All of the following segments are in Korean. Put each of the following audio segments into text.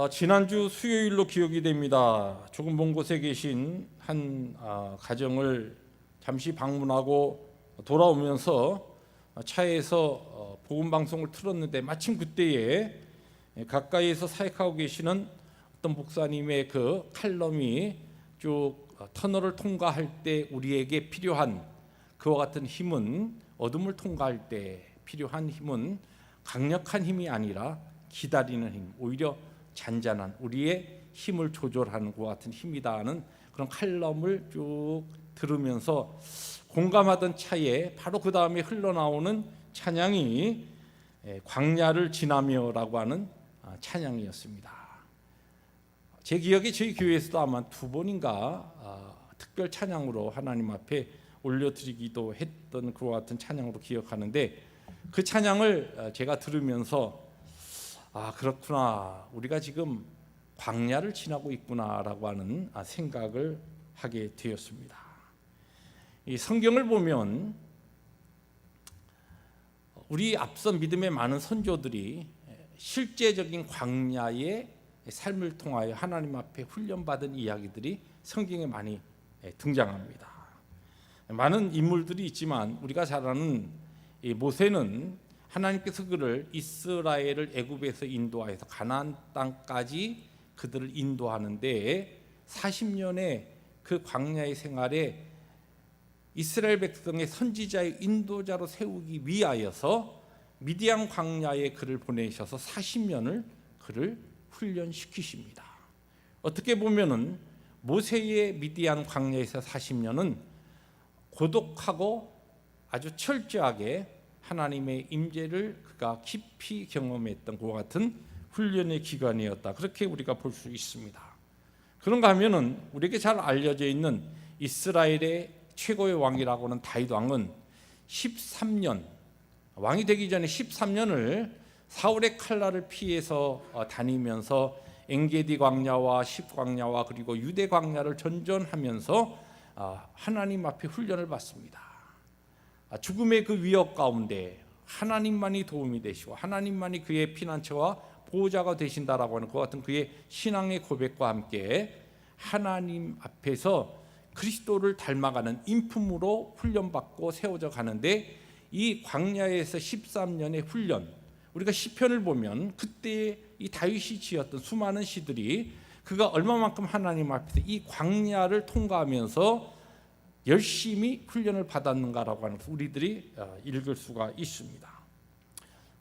지난주 수요일로 기억이 됩니다. 조금 먼 곳에 계신 한 가정을 잠시 방문하고 돌아오면서 차에서 복음 방송을 틀었는데 마침 그때에 가까이에서 사역하고 계시는 어떤 목사님의 그 칼럼이 쭉 터널을 통과할 때 우리에게 필요한 그와 같은 힘은, 어둠을 통과할 때 필요한 힘은 강력한 힘이 아니라 기다리는 힘, 오히려 잔잔한 우리의 힘을 조절하는 것 같은 힘이다는 그런 칼럼을 쭉 들으면서 공감하던 차에 바로 그 다음에 흘러나오는 찬양이 광야를 지나며라고 하는 찬양이었습니다. 제 기억에 저희 교회에서도 아마 두 번인가 특별 찬양으로 하나님 앞에 올려드리기도 했던 그와 같은 찬양으로 기억하는데, 그 찬양을 제가 들으면서 그렇구나, 우리가 지금 광야를 지나고 있구나라고 하는 생각을 하게 되었습니다. 이 성경을 보면 우리 앞선 믿음의 많은 선조들이 실제적인 광야의 삶을 통하여 하나님 앞에 훈련받은 이야기들이 성경에 많이 등장합니다. 많은 인물들이 있지만 우리가 잘 아는 이 모세는 하나님께서 그를 이스라엘을 애굽에서 인도하여서 가나안 땅까지 그들을 인도하는데 40년의 그 광야의 생활에 이스라엘 백성의 선지자의 인도자로 세우기 위하여서 미디안 광야에 그를 보내셔서 40년을 그를 훈련시키십니다. 어떻게 보면은 모세의 미디안 광야에서 40년은 고독하고 아주 철저하게 하나님의 임재를 그가 깊이 경험했던 그와 같은 훈련의 기간이었다, 그렇게 우리가 볼 수 있습니다. 그런가 하면은 우리에게 잘 알려져 있는 이스라엘의 최고의 왕이라고 하는 다윗 왕은 13년, 왕이 되기 전에 13년을 사울의 칼날을 피해서 다니면서 엔게디 광야와 십광야와 그리고 유대 광야를 전전하면서 하나님 앞에 훈련을 받습니다. 죽음의 그 위협 가운데 하나님만이 도움이 되시고 하나님만이 그의 피난처와 보호자가 되신다라고 하는 그 같은 그의 신앙의 고백과 함께 하나님 앞에서 그리스도를 닮아가는 인품으로 훈련받고 세워져 가는데, 이 광야에서 13년의 훈련, 우리가 시편을 보면 그때 이 다윗이 지었던 수많은 시들이 그가 얼마만큼 하나님 앞에서 이 광야를 통과하면서 열심히 훈련을 받았는가라고 하는 것을 우리들이 읽을 수가 있습니다.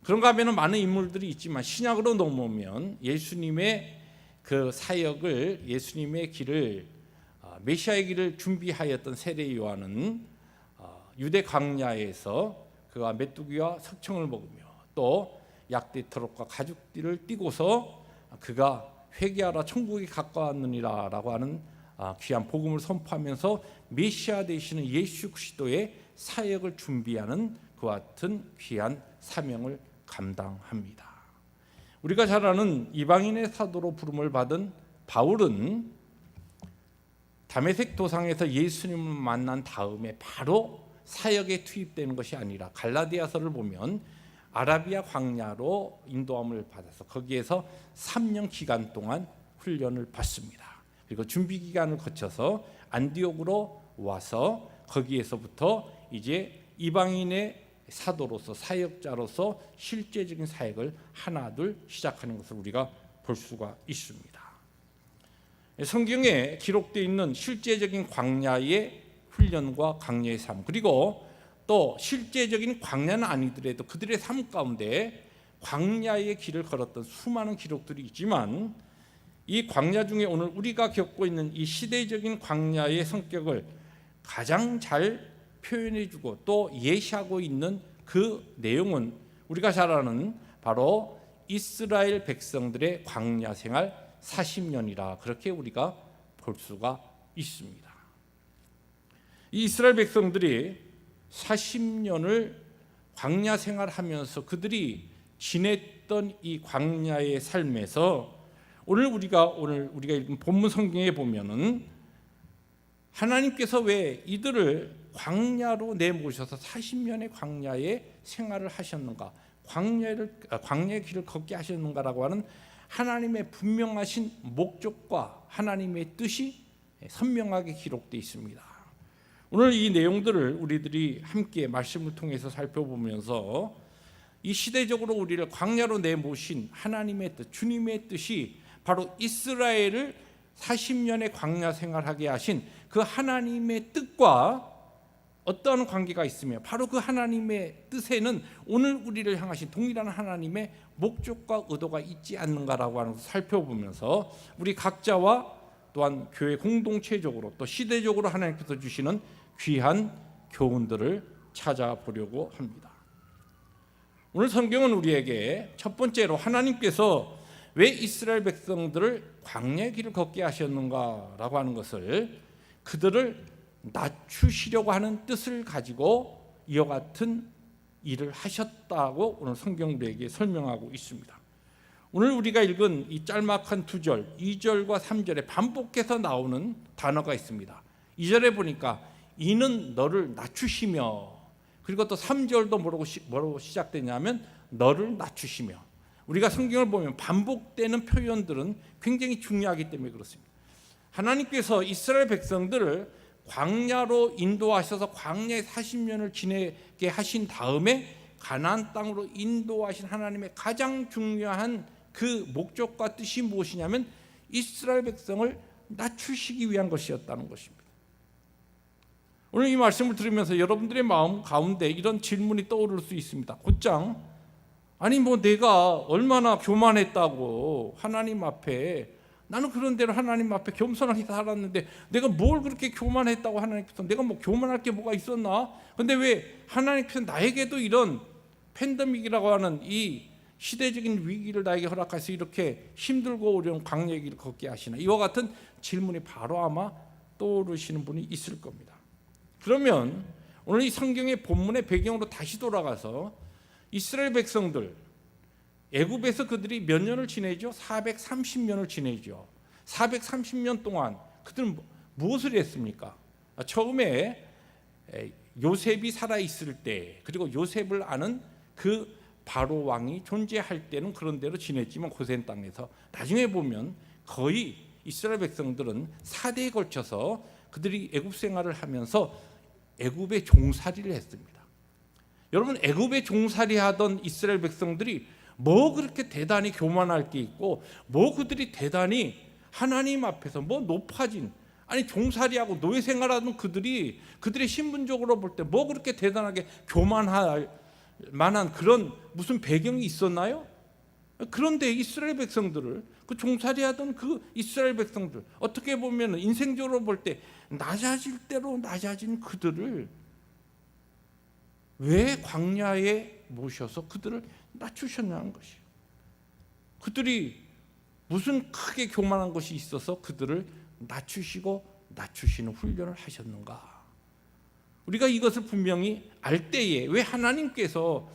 그런가 하면 많은 인물들이 있지만 신약으로 넘어오면 예수님의 그 사역을, 예수님의 길을, 메시아의 길을 준비하였던 세례 요한은 유대 광야에서 그가 메뚜기와 석청을 먹으며 또 약대 트럭과 가죽띠를 띠고서 그가 회개하라 천국이 가까웠느니라 라고 하는 귀한 복음을 선포하면서 메시아 되시는 예수 그리스도의 사역을 준비하는 그와 같은 귀한 사명을 감당합니다. 우리가 잘 아는 이방인의 사도로 부름을 받은 바울은 다메섹 도상에서 예수님을 만난 다음에 바로 사역에 투입되는 것이 아니라 갈라디아서를 보면 아라비아 광야로 인도함을 받아서 거기에서 3년 기간 동안 훈련을 받습니다. 그리고 준비 기간을 거쳐서 안디옥으로 와서 거기에서부터 이제 이방인의 사도로서, 사역자로서 실제적인 사역을 하나둘 시작하는 것을 우리가 볼 수가 있습니다. 성경에 기록되어 있는 실제적인 광야의 훈련과 광야의 삶, 그리고 또 실제적인 광야는 아니더라도 그들의 삶 가운데 광야의 길을 걸었던 수많은 기록들이 있지만, 이 광야 중에 오늘 우리가 겪고 있는 이 시대적인 광야의 성격을 가장 잘 표현해주고 또 예시하고 있는 그 내용은 우리가 잘 아는 바로 이스라엘 백성들의 광야 생활 40년이라 그렇게 우리가 볼 수가 있습니다. 이 이스라엘 백성들이 40년을 광야 생활하면서 그들이 지냈던 이 광야의 삶에서 오늘 우리가 읽은 본문 성경에 보면은 하나님께서 왜 이들을 광야로 내모셔서 40년의 광야의 생활을 하셨는가, 광야의 길을 걷게 하셨는가라고 하는 하나님의 분명하신 목적과 하나님의 뜻이 선명하게 기록되어 있습니다. 오늘 이 내용들을 우리들이 함께 말씀을 통해서 살펴보면서 이 시대적으로 우리를 광야로 내모신 하나님의 뜻, 주님의 뜻이 바로 이스라엘을 40년의 광야 생활하게 하신 그 하나님의 뜻과 어떠한 관계가 있으며 바로 그 하나님의 뜻에는 오늘 우리를 향하신 동일한 하나님의 목적과 의도가 있지 않는가라고 하는 것을 살펴보면서 우리 각자와 또한 교회 공동체적으로 또 시대적으로 하나님께서 주시는 귀한 교훈들을 찾아보려고 합니다. 오늘 성경은 우리에게 첫 번째로 하나님께서 왜 이스라엘 백성들을 광야의 길을 걷게 하셨는가라고 하는 것을 그들을 낮추시려고 하는 뜻을 가지고 이와 같은 일을 하셨다고 오늘 성경이 우리에게 설명하고 있습니다. 오늘 우리가 읽은 이 짤막한 2절, 2절과 3절에 반복해서 나오는 단어가 있습니다. 2절에 보니까 이는 너를 낮추시며, 그리고 또 3절도 뭐라고 시작되냐면 너를 낮추시며. 우리가 성경을 보면 반복되는 표현들은 굉장히 중요하기 때문에 그렇습니다. 하나님께서 이스라엘 백성들을 광야로 인도하셔서 광야에 40년을 지내게 하신 다음에 가나안 땅으로 인도하신 하나님의 가장 중요한 그 목적과 뜻이 무엇이냐면 이스라엘 백성을 낮추시기 위한 것이었다는 것입니다. 오늘 이 말씀을 들으면서 여러분들의 마음 가운데 이런 질문이 떠오를 수 있습니다. 곧장 아니 내가 얼마나 교만했다고 하나님 앞에, 나는 그런 대로 하나님 앞에 겸손하게 살았는데 내가 뭘 그렇게 교만했다고 하나님께서, 내가 교만할 게 뭐가 있었나? 근데 왜 하나님께서 나에게도 이런 팬데믹이라고 하는 이 시대적인 위기를 나에게 허락해서 이렇게 힘들고 어려운 광야의 길을 걷게 하시나? 이와 같은 질문이 바로 아마 떠오르시는 분이 있을 겁니다. 그러면 오늘 이 성경의 본문의 배경으로 다시 돌아가서 이스라엘 백성들, 애굽에서 그들이 몇 년을 지내죠? 430년을 지내죠. 430년 동안 그들은 무엇을 했습니까? 처음에 요셉이 살아있을 때, 그리고 요셉을 아는 그 바로 왕이 존재할 때는 그런 대로 지냈지만 고센 땅에서 나중에 보면 거의 이스라엘 백성들은 4대에 걸쳐서 그들이 애굽 생활을 하면서 애굽의 종살이를 했습니다. 여러분, 애굽의 종살이 하던 이스라엘 백성들이 뭐 그렇게 대단히 교만할 게 있고, 뭐 그들이 대단히 하나님 앞에서 높아진, 아니 종살이하고 노예 생활하던 그들의 신분적으로 볼 때 뭐 그렇게 대단하게 교만할 만한 그런 무슨 배경이 있었나요? 그런데 이스라엘 백성들을, 그 종살이하던 그 이스라엘 백성들, 어떻게 보면 인생적으로 볼 때 낮아질 대로 낮아진 그들을 왜 광야에 모셔서 그들을 낮추셨냐는 것이에요. 그들이 무슨 크게 교만한 것이 있어서 그들을 낮추시고 낮추시는 훈련을 하셨는가? 우리가 이것을 분명히 알 때에 왜 하나님께서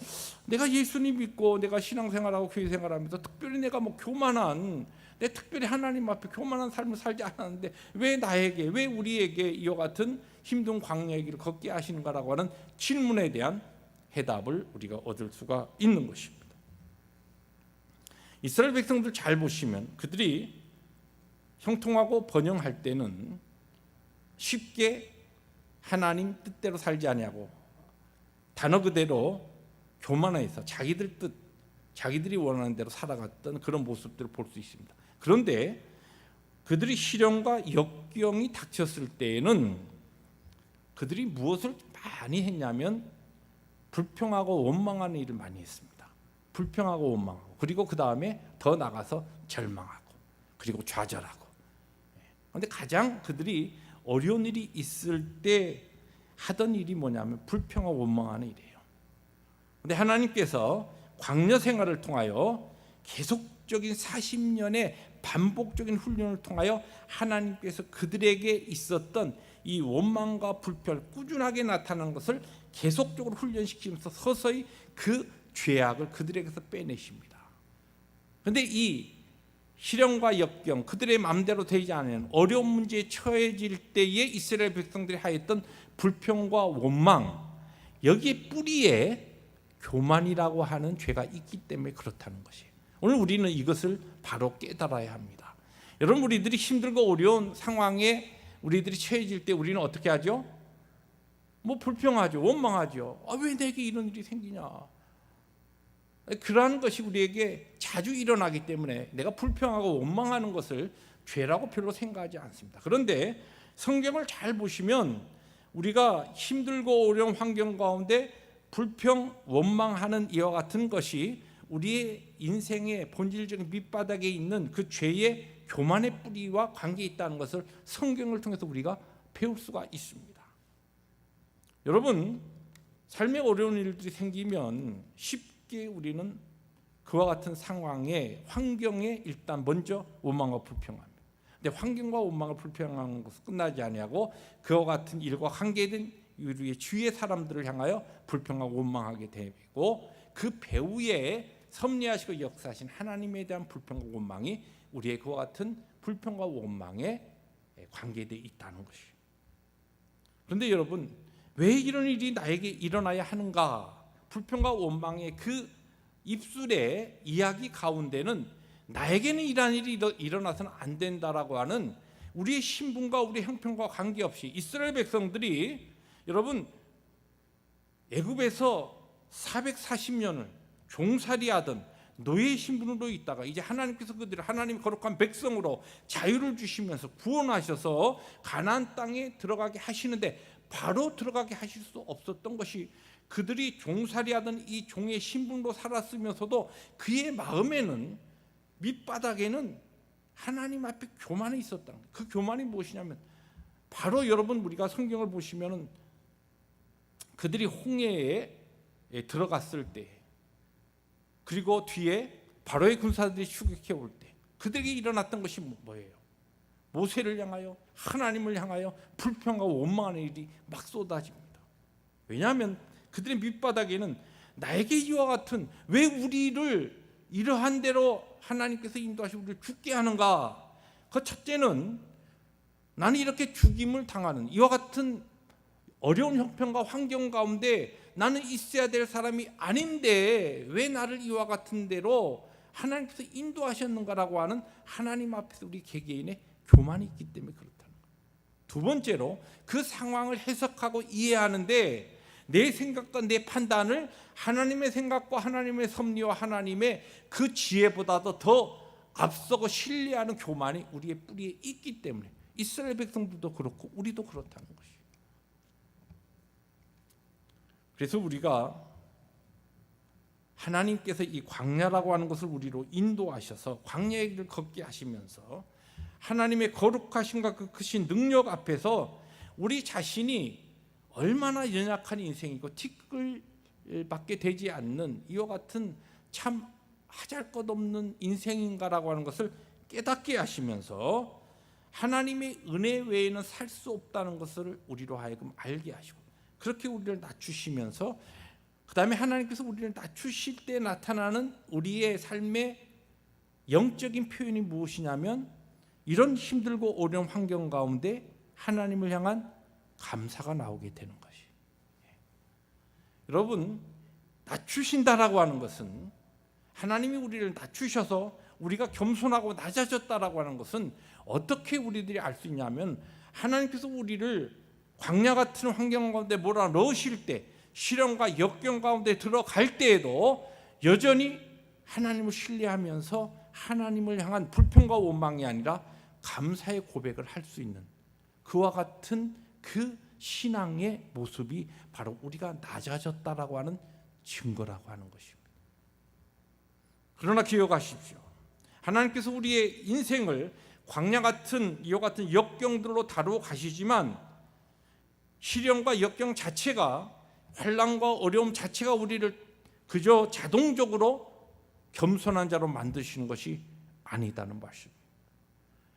내가 예수님 믿고 내가 신앙생활하고 교회생활하면서 특별히 내가 내 특별히 하나님 앞에 교만한 삶을 살지 않았는데 왜 나에게, 왜 우리에게 이와 같은 힘든 광야의 길을 걷게 하시는가라고 하는 질문에 대한 해답을 우리가 얻을 수가 있는 것입니다. 이스라엘 백성들 잘 보시면 그들이 형통하고 번영할 때는 쉽게 하나님 뜻대로 살지 아니하고 단어 그대로 교만해서 자기들 뜻, 자기들이 원하는 대로 살아갔던 그런 모습들을 볼 수 있습니다. 그런데 그들이 시련과 역경이 닥쳤을 때에는 그들이 무엇을 많이 했냐면 불평하고 원망하는 일을 많이 했습니다. 불평하고 원망하고, 그리고 그 다음에 더 나가서 절망하고, 그리고 좌절하고. 그런데 가장 그들이 어려운 일이 있을 때 하던 일이 뭐냐면 불평하고 원망하는 일이에요. 그런데 하나님께서 광야 생활을 통하여 계속적인 40년의 반복적인 훈련을 통하여 하나님께서 그들에게 있었던 이 원망과 불평, 꾸준하게 나타나는 것을 계속적으로 훈련시키면서 서서히 그 죄악을 그들에게서 빼내십니다. 그런데 이 시련과 역경, 그들의 마음대로 되지 않는 어려운 문제에 처해질 때에 이스라엘 백성들이 하였던 불평과 원망, 여기에 뿌리에 교만이라고 하는 죄가 있기 때문에 그렇다는 것이에요. 오늘 우리는 이것을 바로 깨달아야 합니다. 여러분, 우리들이 힘들고 어려운 상황에 우리들이 처해질 때 우리는 어떻게 하죠? 불평하죠. 원망하죠. 왜 내게 이런 일이 생기냐. 그러한 것이 우리에게 자주 일어나기 때문에 내가 불평하고 원망하는 것을 죄라고 별로 생각하지 않습니다. 그런데 성경을 잘 보시면 우리가 힘들고 어려운 환경 가운데 불평, 원망하는 이와 같은 것이 우리의 인생의 본질적인 밑바닥에 있는 그 죄의 교만의 뿌리와 관계에 있다는 것을 성경을 통해서 우리가 배울 수가 있습니다. 여러분, 삶에 어려운 일들이 생기면 쉽게 우리는 그와 같은 상황에, 환경에 일단 먼저 원망과 불평합니다. 근데 환경과 원망을 불평하는 것은 끝나지 아니하고 그와 같은 일과 관계된 우리의 주위의 사람들을 향하여 불평하고 원망하게 되고, 그 배후에 섭리하시고 역사하신 하나님에 대한 불평과 원망이 우리의 그와 같은 불평과 원망에 관계되어 있다는 것이에요. 그런데 여러분, 왜 이런 일이 나에게 일어나야 하는가? 불평과 원망의 그 입술의 이야기 가운데는 나에게는 이러한 일이 일어나서는 안 된다라고 하는 우리의 신분과 우리의 형편과 관계없이 이스라엘 백성들이, 여러분, 애굽에서 440년을 종살이하던 노예 신분으로 있다가 이제 하나님께서 그들을 하나님의 거룩한 백성으로 자유를 주시면서 구원하셔서 가나안 땅에 들어가게 하시는데, 바로 들어가게 하실 수 없었던 것이 그들이 종살이하던 이 종의 신분으로 살았으면서도 그의 마음에는, 밑바닥에는 하나님 앞에 교만이 있었다는 거예요. 그 교만이 무엇이냐면, 바로 여러분, 우리가 성경을 보시면은 그들이 홍해에 들어갔을 때, 그리고 뒤에 바로의 군사들이 추격해 올 때 그들에게 일어났던 것이 뭐예요? 모세를 향하여, 하나님을 향하여 불평과 원망하는 일이 막 쏟아집니다. 왜냐하면 그들의 밑바닥에는 나에게 이와 같은, 왜 우리를 이러한 대로 하나님께서 인도하시고 우리를 죽게 하는가? 그 첫째는, 나는 이렇게 죽임을 당하는 이와 같은 어려운 형편과 환경 가운데 나는 있어야 될 사람이 아닌데 왜 나를 이와 같은 대로 하나님께서 인도하셨는가라고 하는 하나님 앞에서 우리 개개인의 교만이 있기 때문에 그렇다는 거예요. 두 번째로, 그 상황을 해석하고 이해하는데 내 생각과 내 판단을 하나님의 생각과 하나님의 섭리와 하나님의 그 지혜보다도 더 앞서고 신뢰하는 교만이 우리의 뿌리에 있기 때문에 이스라엘 백성들도 그렇고 우리도 그렇다는 것이에요. 그래서 우리가 하나님께서 이 광야라고 하는 것을 우리로 인도하셔서 광야의 길을 걷게 하시면서 하나님의 거룩하심과 그 크신 능력 앞에서 우리 자신이 얼마나 연약한 인생이고 티끌밖에 되지 않는 이와 같은 참 하잘것없는 인생인가라고 하는 것을 깨닫게 하시면서 하나님의 은혜 외에는 살 수 없다는 것을 우리로 하여금 알게 하시고, 그렇게 우리를 낮추시면서 그 다음에 하나님께서 우리를 낮추실 때 나타나는 우리의 삶의 영적인 표현이 무엇이냐면, 이런 힘들고 어려운 환경 가운데 하나님을 향한 감사가 나오게 되는 것이. 여러분, 낮추신다라고 하는 것은, 하나님이 우리를 낮추셔서 우리가 겸손하고 낮아졌다라고 하는 것은 어떻게 우리들이 알 수 있냐면, 하나님께서 우리를 광야 같은 환경 가운데 몰아 넣으실 때, 시련과 역경 가운데 들어갈 때에도 여전히 하나님을 신뢰하면서 하나님을 향한 불평과 원망이 아니라 감사의 고백을 할 수 있는 그와 같은 그 신앙의 모습이 바로 우리가 낮아졌다라고 하는 증거라고 하는 것입니다. 그러나 기억하십시오. 하나님께서 우리의 인생을 광야 같은 이와 같은 역경들로 다루어 가시지만, 시련과 역경 자체가, 환난과 어려움 자체가 우리를 그저 자동적으로 겸손한 자로 만드시는 것이 아니다는 말씀입니다.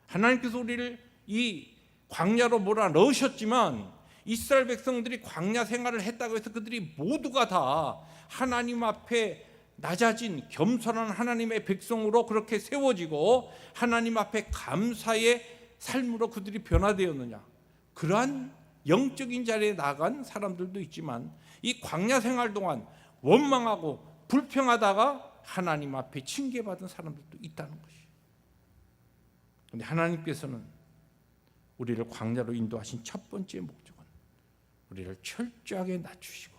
하나님께서 우리를 이 광야로 몰아 넣으셨지만, 이스라엘 백성들이 광야 생활을 했다고 해서 그들이 모두가 다 하나님 앞에 낮아진 겸손한 하나님의 백성으로 그렇게 세워지고 하나님 앞에 감사의 삶으로 그들이 변화되었느냐? 그러한 영적인 자리에 나간 사람들도 있지만, 이 광야 생활 동안 원망하고 불평하다가 하나님 앞에 징계받은 사람들도 있다는 것이에요. 그런데 하나님께서는 우리를 광야로 인도하신 첫 번째 목적은 우리를 철저하게 낮추시고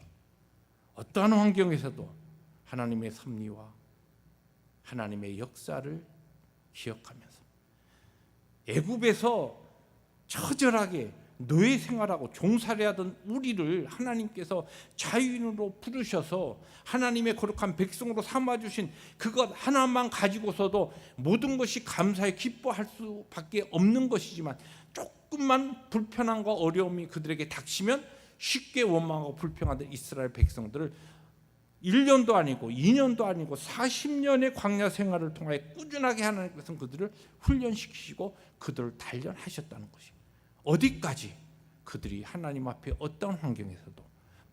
어떠한 환경에서도 하나님의 섭리와 하나님의 역사를 기억하면서 애굽에서 처절하게 노예 생활하고 종살이하던 우리를 하나님께서 자유인으로 부르셔서 하나님의 거룩한 백성으로 삼아주신 그것 하나만 가지고서도 모든 것이 감사에 기뻐할 수밖에 없는 것이지만 조금만 불편함과 어려움이 그들에게 닥치면 쉽게 원망하고 불평하던 이스라엘 백성들을 1년도 아니고 2년도 아니고 40년의 광야 생활을 통하여 꾸준하게 하나님께서는 그들을 훈련시키시고 그들을 단련하셨다는 것입니다. 어디까지? 그들이 하나님 앞에 어떤 환경에서도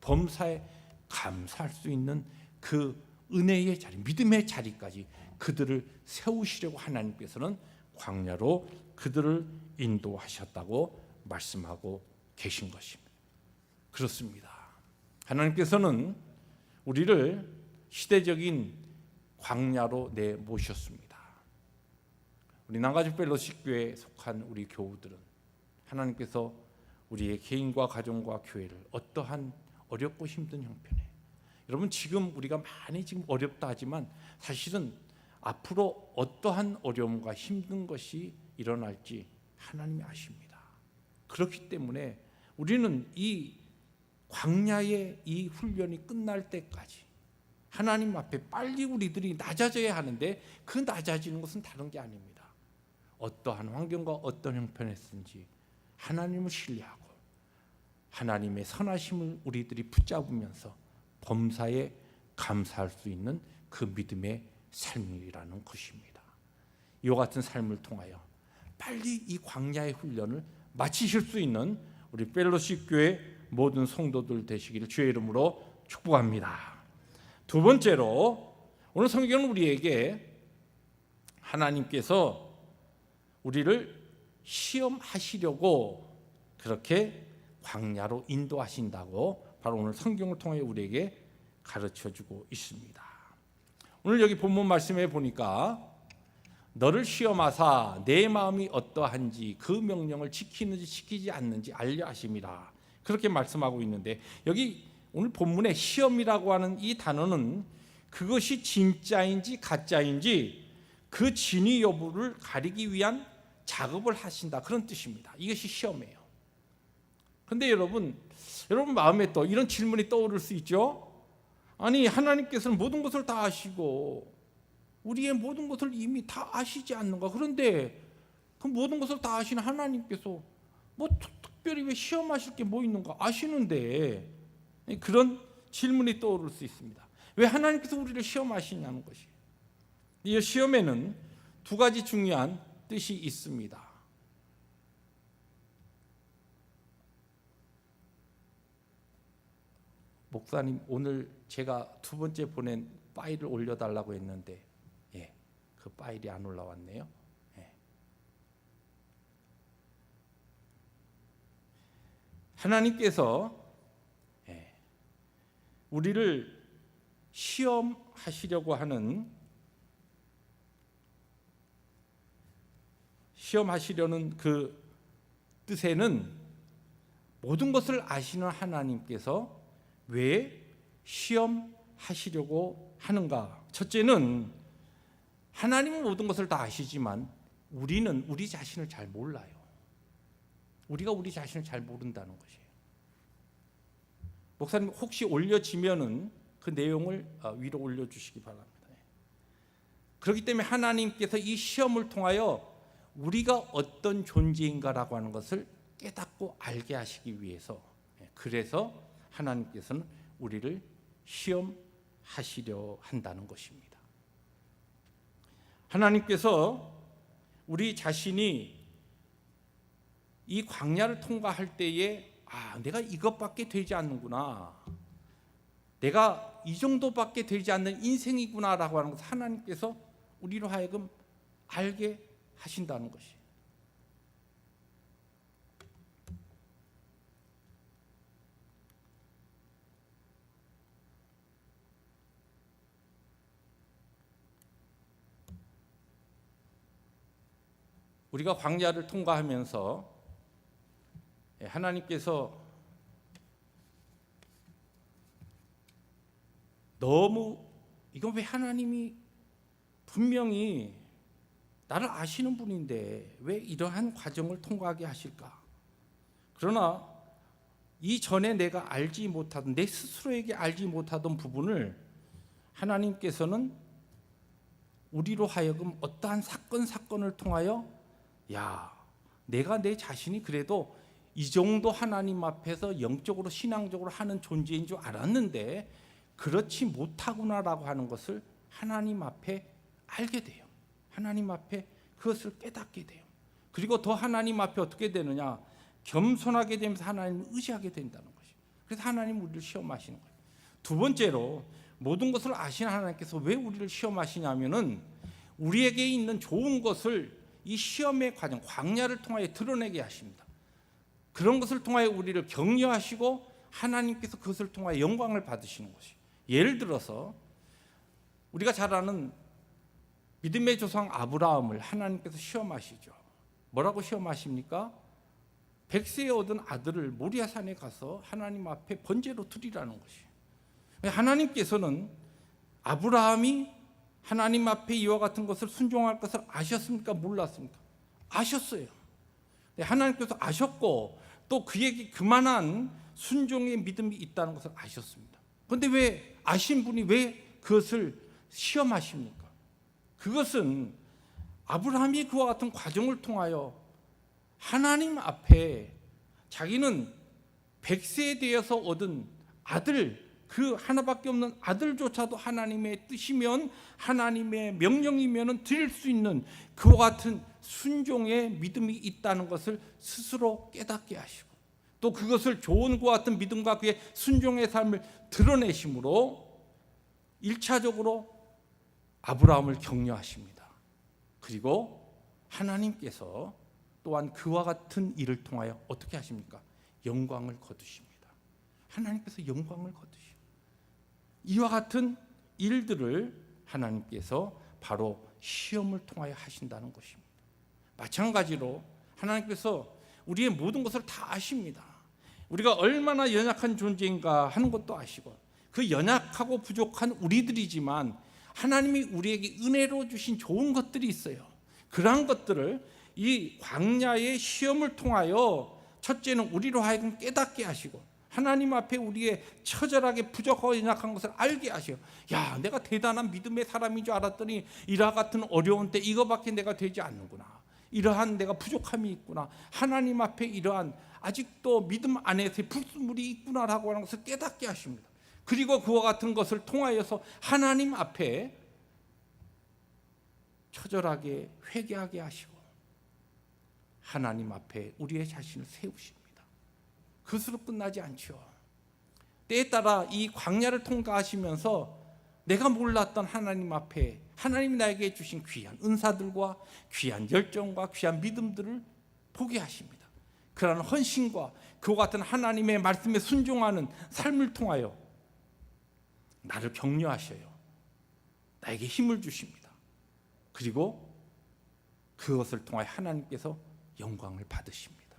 범사에 감사할 수 있는 그 은혜의 자리, 믿음의 자리까지 그들을 세우시려고 하나님께서는 광야로 그들을 인도하셨다고 말씀하고 계신 것입니다. 그렇습니다. 하나님께서는 우리를 시대적인 광야로 내모셨습니다. 우리 남가주 펠로십 교회에 속한 우리 교우들은 하나님께서 우리의 개인과 가정과 교회를 어떠한 어렵고 힘든 형편에, 여러분 지금 우리가 많이 지금 어렵다 하지만 사실은 앞으로 어떠한 어려움과 힘든 것이 일어날지 하나님이 아십니다. 그렇기 때문에 우리는 이 광야의 이 훈련이 끝날 때까지 하나님 앞에 빨리 우리들이 낮아져야 하는데 그 낮아지는 것은 다른 게 아닙니다. 어떠한 환경과 어떤 형편에서든지 하나님을 신뢰하고 하나님의 선하심을 우리들이 붙잡으면서 범사에 감사할 수 있는 그 믿음의 삶이라는 것입니다. 이와 같은 삶을 통하여 빨리 이 광야의 훈련을 마치실 수 있는 우리 펠로십 교회 모든 성도들 되시기를 주의 이름으로 축복합니다. 두 번째로 오늘 성경은 우리에게 하나님께서 우리를 시험하시려고 그렇게 광야로 인도하신다고 바로 오늘 성경을 통해 우리에게 가르쳐주고 있습니다. 오늘 여기 본문 말씀에 보니까 너를 시험하사 내 마음이 어떠한지 그 명령을 지키는지 지키지 않는지 알려 하심이라 그렇게 말씀하고 있는데, 여기 오늘 본문에 시험이라고 하는 이 단어는 그것이 진짜인지 가짜인지 그 진위 여부를 가리기 위한 작업을 하신다, 그런 뜻입니다. 이것이 시험이에요. 그런데 여러분 마음에 또 이런 질문이 떠오를 수 있죠. 아니 하나님께서는 모든 것을 다 아시고 우리의 모든 것을 이미 다 아시지 않는가? 그런데 그 모든 것을 다 아시는 하나님께서 뭐 특별히 왜 시험하실 게 뭐 있는가? 아시는데, 그런 질문이 떠오를 수 있습니다. 왜 하나님께서 우리를 시험하시냐는 것이에요. 이 시험에는 두 가지 중요한 뜻이 있습니다. 목사님 오늘 제가 두 번째 보낸 파일을 올려달라고 했는데 그 파일이 안 올라왔네요. 하나님께서 우리를 시험하시려는 그 뜻에는 모든 것을 아시는 하나님께서 왜 시험하시려고 하는가? 첫째는 하나님은 모든 것을 다 아시지만 우리는 우리 자신을 잘 몰라요. 우리가 우리 자신을 잘 모른다는 것이에요. 목사님 혹시 올려지면은 그 내용을 위로 올려주시기 바랍니다. 그렇기 때문에 하나님께서 이 시험을 통하여 우리가 어떤 존재인가라고 하는 것을 깨닫고 알게 하시기 위해서, 그래서 하나님께서는 우리를 시험하시려 한다는 것입니다. 하나님께서 우리 자신이 이 광야를 통과할 때에 내가 이것밖에 되지 않는구나, 내가 이 정도밖에 되지 않는 인생이구나라고 하는 것을 하나님께서 우리로 하여금 알게 하신다는 것이에요. 우리가 광야를 통과하면서 하나님께서 너무 이건 왜 하나님이 분명히 나를 아시는 분인데 왜 이러한 과정을 통과하게 하실까? 그러나 이전에 내가 알지 못하던, 내 스스로에게 알지 못하던 부분을 하나님께서는 우리로 하여금 어떠한 사건을 통하여 내가 내 자신이 그래도 이 정도 하나님 앞에서 영적으로 신앙적으로 하는 존재인 줄 알았는데 그렇지 못하구나라고 하는 것을 하나님 앞에 알게 돼요. 하나님 앞에 그것을 깨닫게 돼요. 그리고 더 하나님 앞에 어떻게 되느냐? 겸손하게 되면서 하나님을 의지하게 된다는 것이에요. 그래서 하나님 우리를 시험하시는 거예요. 두 번째로 모든 것을 아시는 하나님께서 왜 우리를 시험하시냐면은 우리에게 있는 좋은 것을 이 시험의 과정, 광야를 통하여 드러내게 하십니다. 그런 것을 통하여 우리를 격려하시고 하나님께서 그것을 통하여 영광을 받으시는 것이에요. 예를 들어서 우리가 잘 아는 믿음의 조상 아브라함을 하나님께서 시험하시죠. 뭐라고 시험하십니까? 100세에 얻은 아들을 모리아산에 가서 하나님 앞에 번제로 드리라는 것이에요. 하나님께서는 아브라함이 하나님 앞에 이와 같은 것을 순종할 것을 아셨습니까? 몰랐습니까? 아셨어요. 하나님께서 아셨고 또 그에게 그만한 순종의 믿음이 있다는 것을 아셨습니다. 그런데 왜 아신 분이 왜 그것을 시험하십니까? 그것은 아브라함이 그와 같은 과정을 통하여 하나님 앞에 자기는 100세에 되어서 얻은 아들, 그 하나밖에 없는 아들조차도 하나님의 뜻이면 하나님의 명령이면 드릴 수 있는 그와 같은 순종의 믿음이 있다는 것을 스스로 깨닫게 하시고 또 그것을 좋은 그와 같은 믿음과 그의 순종의 삶을 드러내심으로 1차적으로 아브라함을 격려하십니다. 그리고 하나님께서 또한 그와 같은 일을 통하여 어떻게 하십니까? 영광을 거두십니다. 하나님께서 영광을 거두십니다. 이와 같은 일들을 하나님께서 바로 시험을 통하여 하신다는 것입니다. 마찬가지로 하나님께서 우리의 모든 것을 다 아십니다. 우리가 얼마나 연약한 존재인가 하는 것도 아시고 그 연약하고 부족한 우리들이지만 하나님이 우리에게 은혜로 주신 좋은 것들이 있어요. 그러한 것들을 이 광야의 시험을 통하여 첫째는 우리로 하여금 깨닫게 하시고 하나님 앞에 우리의 처절하게 부족하고 연약한 것을 알게 하셔요. 내가 대단한 믿음의 사람인 줄 알았더니 이와 같은 어려운 때 이거밖에 내가 되지 않는구나. 이러한 내가 부족함이 있구나. 하나님 앞에 이러한 아직도 믿음 안에서의 불순물이 있구나라고 하는 것을 깨닫게 하십니다. 그리고 그와 같은 것을 통하여서 하나님 앞에 처절하게 회개하게 하시고 하나님 앞에 우리의 자신을 세우십니다. 그것으로 끝나지 않죠. 때에 따라 이 광야를 통과하시면서 내가 몰랐던 하나님 앞에 하나님이 나에게 주신 귀한 은사들과 귀한 열정과 귀한 믿음들을 보게 하십니다. 그러한 헌신과 그와 같은 하나님의 말씀에 순종하는 삶을 통하여 나를 격려하셔요. 나에게 힘을 주십니다. 그리고 그것을 통하여 하나님께서 영광을 받으십니다.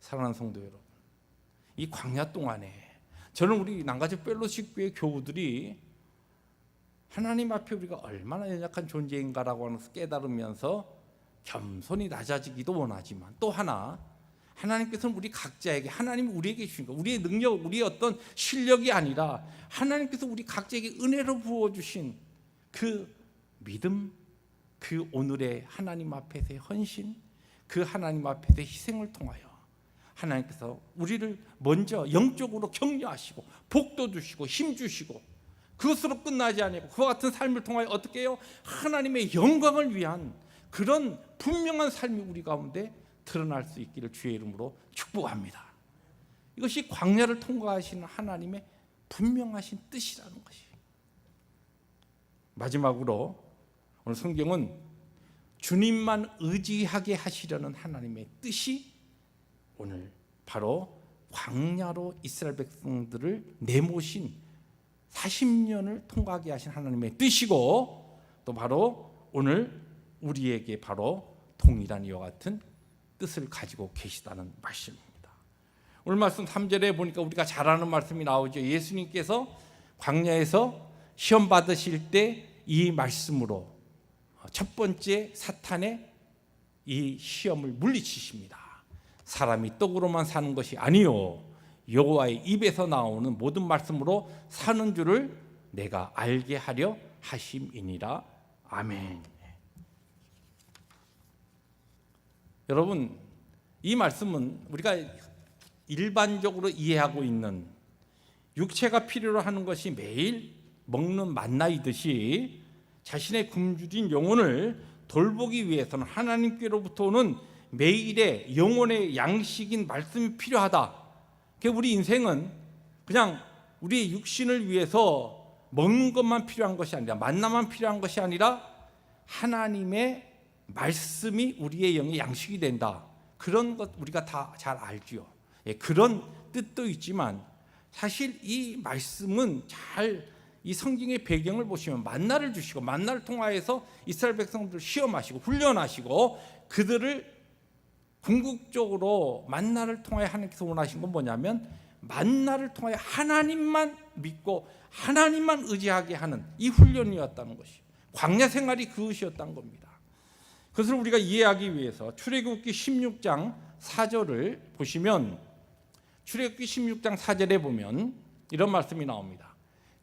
사랑하는 성도 여러분, 이 광야 동안에 저는 우리 남가지 펠로십 교회 교우들이 하나님 앞에 우리가 얼마나 연약한 존재인가라고 하는 것을 깨달으면서 겸손히 낮아지기도 원하지만 또 하나 하나님께서는 우리 각자에게 하나님이 우리에게 주신 것, 우리의 능력, 우리의 어떤 실력이 아니라 하나님께서 우리 각자에게 은혜로 부어주신 그 믿음, 그 오늘의 하나님 앞에서의 헌신, 그 하나님 앞에서의 희생을 통하여 하나님께서 우리를 먼저 영적으로 격려하시고 복도 주시고 힘 주시고 그것으로 끝나지 아니고 그와 같은 삶을 통하여 어떻게 해요? 하나님의 영광을 위한 그런 분명한 삶이 우리 가운데 드러날 수 있기를 주의 이름으로 축복합니다. 이것이 광야를 통과하시는 하나님의 분명하신 뜻이라는 것이. 마지막으로 오늘 성경은 주님만 의지하게 하시려는 하나님의 뜻이 오늘 바로 광야로 이스라엘 백성들을 내모신 40년을 통과하게 하신 하나님의 뜻이고 또 바로 오늘 우리에게 바로 동일한 이와 같은 뜻을 가지고 계시다는 말씀입니다. 오늘 말씀 3절에 보니까 우리가 잘 아는 말씀이 나오죠. 예수님께서 광야에서 시험 받으실 때 이 말씀으로 첫 번째 사탄의 이 시험을 물리치십니다. 사람이 떡으로만 사는 것이 아니요 여호와의 입에서 나오는 모든 말씀으로 사는 줄을 내가 알게 하려 하심이니라. 아멘. 여러분, 이 말씀은 우리가 일반적으로 이해하고 있는 육체가 필요로 하는 것이 매일 먹는 만나이듯이 자신의 굶주린 영혼을 돌보기 위해서는 하나님께로부터 오는 매일의 영혼의 양식인 말씀이 필요하다. 우리 인생은 그냥 우리의 육신을 위해서 먹는 것만 필요한 것이 아니라, 만나만 필요한 것이 아니라 하나님의 말씀이 우리의 영의 양식이 된다. 그런 것 우리가 다 잘 알죠. 그런 뜻도 있지만 사실 이 말씀은 이 성경의 배경을 보시면 만나를 주시고 만나를 통하여서 이스라엘 백성들을 시험하시고 훈련하시고 그들을 궁극적으로 만나를 통하여 하나님께서 원하신 건 뭐냐면 만나를 통하여 하나님만 믿고 하나님만 의지하게 하는 이 훈련이었다는 것이, 광야 생활이 그것이었다는 겁니다. 그것을 우리가 이해하기 위해서 출애굽기 16장 4절을 보시면, 출애굽기 16장 4절에 보면 이런 말씀이 나옵니다.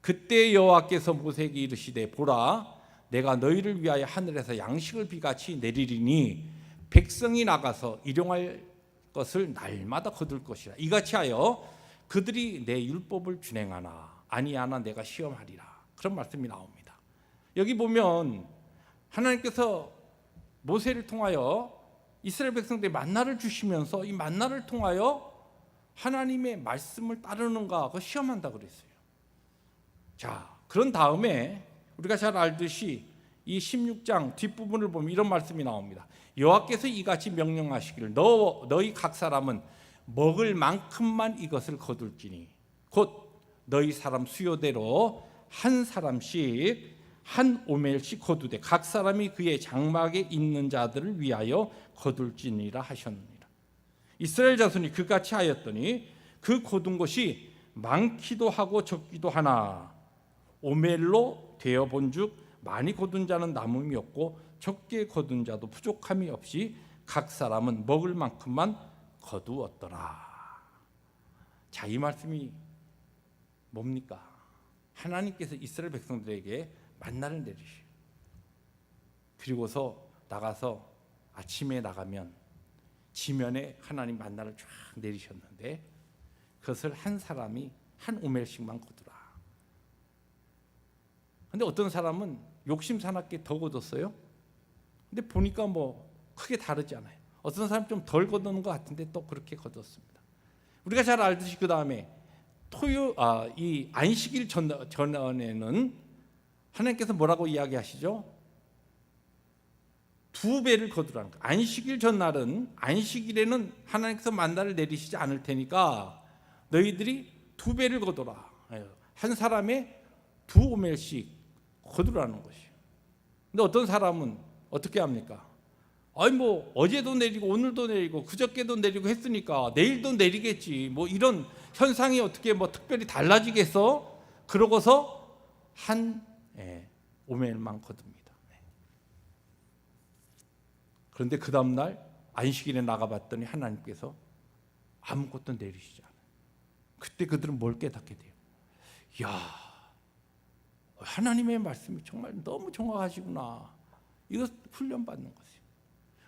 그때 여호와께서 모세에게 이르시되 보라 내가 너희를 위하여 하늘에서 양식을 비같이 내리리니 백성이 나가서 일용할 것을 날마다 거둘 것이라. 이같이 하여 그들이 내 율법을 준행하나 아니하나 내가 시험하리라. 그런 말씀이 나옵니다. 여기 보면 하나님께서 모세를 통하여 이스라엘 백성들이 만나를 주시면서 이 만나를 통하여 하나님의 말씀을 따르는가 그거 시험한다 그랬어요. 자, 그런 다음에 우리가 잘 알듯이 이 16장 뒷부분을 보면 이런 말씀이 나옵니다. 여호와께서 이같이 명령하시기를 너희 각 사람은 먹을 만큼만 이것을 거둘지니 곧 너희 사람 수요대로 한 사람씩 한 오멜씩 거두되 각 사람이 그의 장막에 있는 자들을 위하여 거둘지니라 하셨느니라. 이스라엘 자손이 그같이 하였더니 그 거둔 것이 많기도 하고 적기도 하나 오멜로 되어본즉 많이 거둔 자는 남음이 없고 적게 거둔 자도 부족함이 없이 각 사람은 먹을 만큼만 거두었더라. 자, 이 말씀이 뭡니까? 하나님께서 이스라엘 백성들에게 만나를 내리시고 그리고서 나가서 아침에 나가면 지면에 하나님 만나를 쫙 내리셨는데 그것을 한 사람이 한 오멜씩만 거두라. 근데 어떤 사람은 욕심 사납게 더 거뒀어요. 근데 보니까 뭐 크게 다르지 않아요. 어떤 사람 좀 덜 거두는 것 같은데 또 그렇게 거뒀습니다. 우리가 잘 알듯이 그 다음에 이 안식일 전에는 하나님께서 뭐라고 이야기하시죠? 2배를 거두라는 거예요. 안식일 전날은 안식일에는 하나님께서 만나를 내리시지 않을 테니까 너희들이 2배를 거둬라. 한 사람의 2오멜씩 거두라는 것이에요. 근데 어떤 사람은 어떻게 합니까? 아니 뭐 어제도 내리고 오늘도 내리고 그저께도 내리고 했으니까 내일도 내리겠지. 뭐 이런 현상이 어떻게 뭐 특별히 달라지겠어? 그러고서 한 오멜만 거둡니다. 그런데 그 다음날 안식일에 나가봤더니 하나님께서 아무것도 내리시지 않아요. 그때 그들은 뭘 깨닫게 돼요? 이야, 하나님의 말씀이 정말 너무 정확하시구나. 이거 훈련받는 거예요.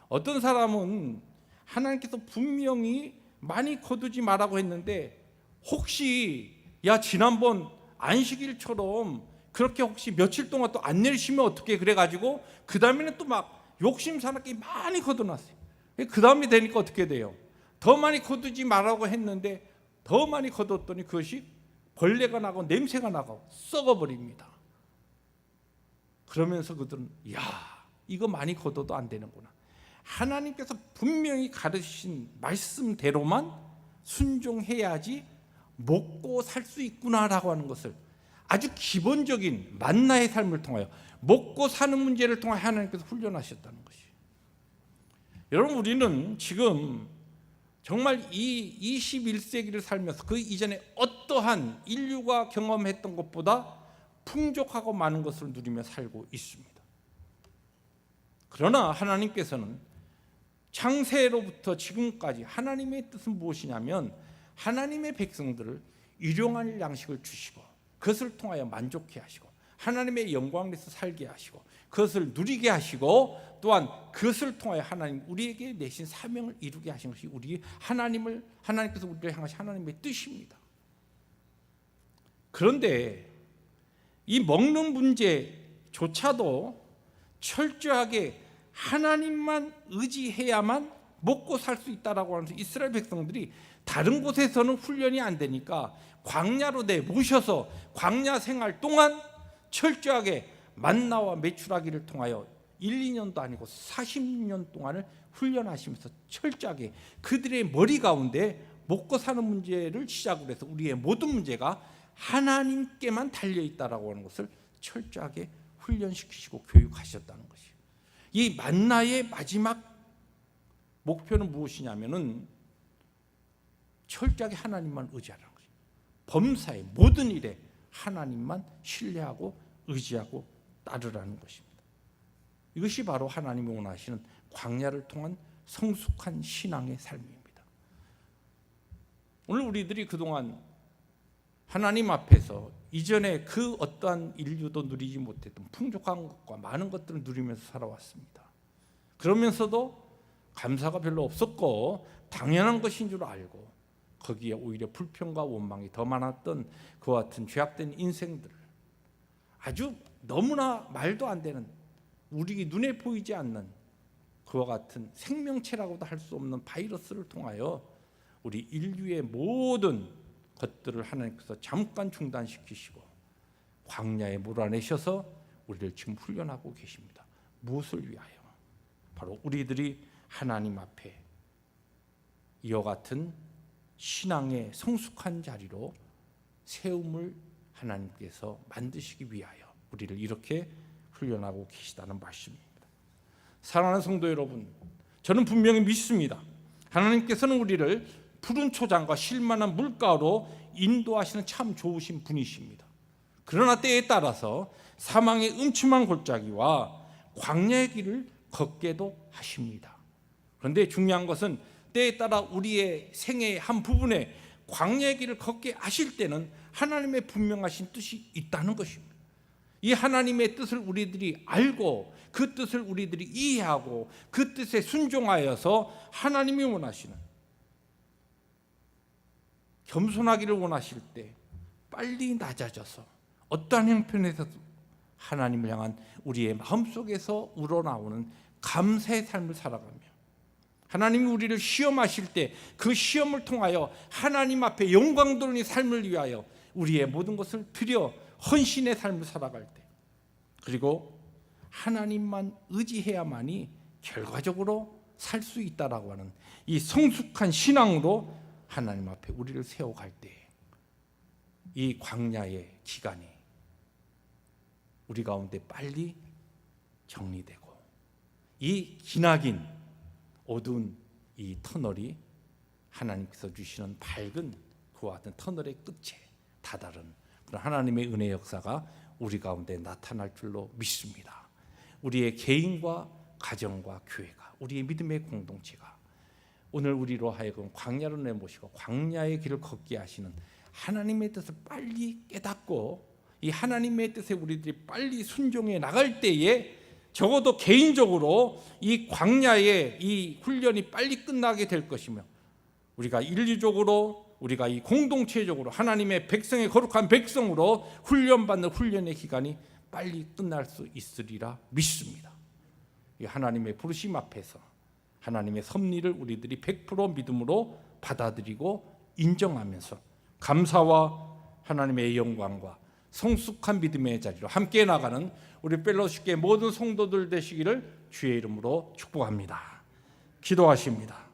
어떤 사람은 하나님께서 분명히 많이 거두지 말라고 했는데 혹시 야 지난번 안식일처럼 그렇게 혹시 며칠 동안 또 안 내리시면 어떻게 그래가지고 그 다음에는 또 막 욕심 사납게 많이 거둬놨어요. 그 다음에 되니까 어떻게 돼요? 더 많이 거두지 말라고 했는데 더 많이 거뒀더니 그것이 벌레가 나고 냄새가 나고 썩어버립니다. 그러면서 그들은 야 이거 많이 거둬도 안 되는구나. 하나님께서 분명히 가르치신 말씀대로만 순종해야지 먹고 살 수 있구나라고 하는 것을 아주 기본적인 만나의 삶을 통하여 먹고 사는 문제를 통하여 하나님께서 훈련하셨다는 것이에요. 여러분, 우리는 지금 정말 이 21세기를 살면서 그 이전에 어떠한 인류가 경험했던 것보다 풍족하고 많은 것을 누리며 살고 있습니다. 그러나 하나님께서는 창세로부터 지금까지 하나님의 뜻은 무엇이냐면 하나님의 백성들을 일용할 양식을 주시고 그것을 통하여 만족해 하시고 하나님의 영광에서 살게 하시고 그것을 누리게 하시고 또한 그것을 통하여 하나님 우리에게 내신 사명을 이루게 하신 것이 하나님께서 우리를 향하신 하나님의 뜻입니다. 그런데 이 먹는 문제조차도 철저하게 하나님만 의지해야만 먹고 살 수 있다라고 하면서 이스라엘 백성들이 다른 곳에서는 훈련이 안 되니까 광야로 내모셔서 광야 생활 동안 철저하게 만나와 메추라기를 통하여 1, 2년도 아니고 40년 동안을 훈련하시면서 철저하게 그들의 머리 가운데 먹고 사는 문제를 시작으로 해서 우리의 모든 문제가 하나님께만 달려있다라고 하는 것을 철저하게 훈련시키시고 교육하셨다는 것이에요. 이 만나의 마지막 목표는 무엇이냐면은 철저하게 하나님만 의지하라는 거예요. 범사의 모든 일에 하나님만 신뢰하고 의지하고 따르라는 것입니다. 이것이 바로 하나님이 원하시는 광야를 통한 성숙한 신앙의 삶입니다. 오늘 우리들이 그동안 하나님 앞에서 이전에 그 어떠한 인류도 누리지 못했던 풍족한 것과 많은 것들을 누리면서 살아왔습니다. 그러면서도 감사가 별로 없었고 당연한 것인 줄 알고 거기에 오히려 불평과 원망이 더 많았던 그와 같은 죄악된 인생들을 아주 너무나 말도 안 되는 우리 눈에 보이지 않는 그와 같은 생명체라고도 할 수 없는 바이러스를 통하여 우리 인류의 모든 것들을 하나님께서 잠깐 중단시키시고 광야에 몰아내셔서 우리를 지금 훈련하고 계십니다. 무엇을 위하여? 바로 우리들이 하나님 앞에 이와 같은 신앙의 성숙한 자리로 세움을 하나님께서 만드시기 위하여 우리를 이렇게 훈련하고 계시다는 말씀입니다. 사랑하는 성도 여러분, 저는 분명히 믿습니다. 하나님께서는 우리를 푸른 초장과 쉴만한 물가로 인도하시는 참 좋으신 분이십니다. 그러나 때에 따라서 사망의 음침한 골짜기와 광야의 길을 걷게도 하십니다. 그런데 중요한 것은 때에 따라 우리의 생애의 한 부분에 광야의 길을 걷게 하실 때는 하나님의 분명하신 뜻이 있다는 것입니다. 이 하나님의 뜻을 우리들이 알고 그 뜻을 우리들이 이해하고 그 뜻에 순종하여서 하나님이 원하시는 겸손하기를 원하실 때 빨리 낮아져서 어떠한 형편에서도 하나님을 향한 우리의 마음속에서 우러나오는 감사의 삶을 살아가며 하나님이 우리를 시험하실 때 그 시험을 통하여 하나님 앞에 영광 돌리는 삶을 위하여 우리의 모든 것을 드려 헌신의 삶을 살아갈 때 그리고 하나님만 의지해야만이 결과적으로 살 수 있다라고 하는 이 성숙한 신앙으로 하나님 앞에 우리를 세워갈 때 이 광야의 기간이 우리 가운데 빨리 정리되고 이 기나긴 어두운 이 터널이 하나님께서 주시는 밝은 그와 같은 터널의 끝에 다다른 그런 하나님의 은혜 역사가 우리 가운데 나타날 줄로 믿습니다. 우리의 개인과 가정과 교회가 우리의 믿음의 공동체가 오늘 우리로 하여금 광야로 내모시고 광야의 길을 걷게 하시는 하나님의 뜻을 빨리 깨닫고 이 하나님의 뜻에 우리들이 빨리 순종해 나갈 때에 적어도 개인적으로 이 광야의 이 훈련이 빨리 끝나게 될 것이며 우리가 인류적으로 우리가 이 공동체적으로 하나님의 백성의 거룩한 백성으로 훈련받는 훈련의 기간이 빨리 끝날 수 있으리라 믿습니다. 이 하나님의 부르심 앞에서 하나님의 섭리를 우리들이 100% 믿음으로 받아들이고 인정하면서 감사와 하나님의 영광과 성숙한 믿음의 자리로 함께 나가는 우리 펠로십계 모든 성도들 되시기를 주의 이름으로 축복합니다. 기도하십니다.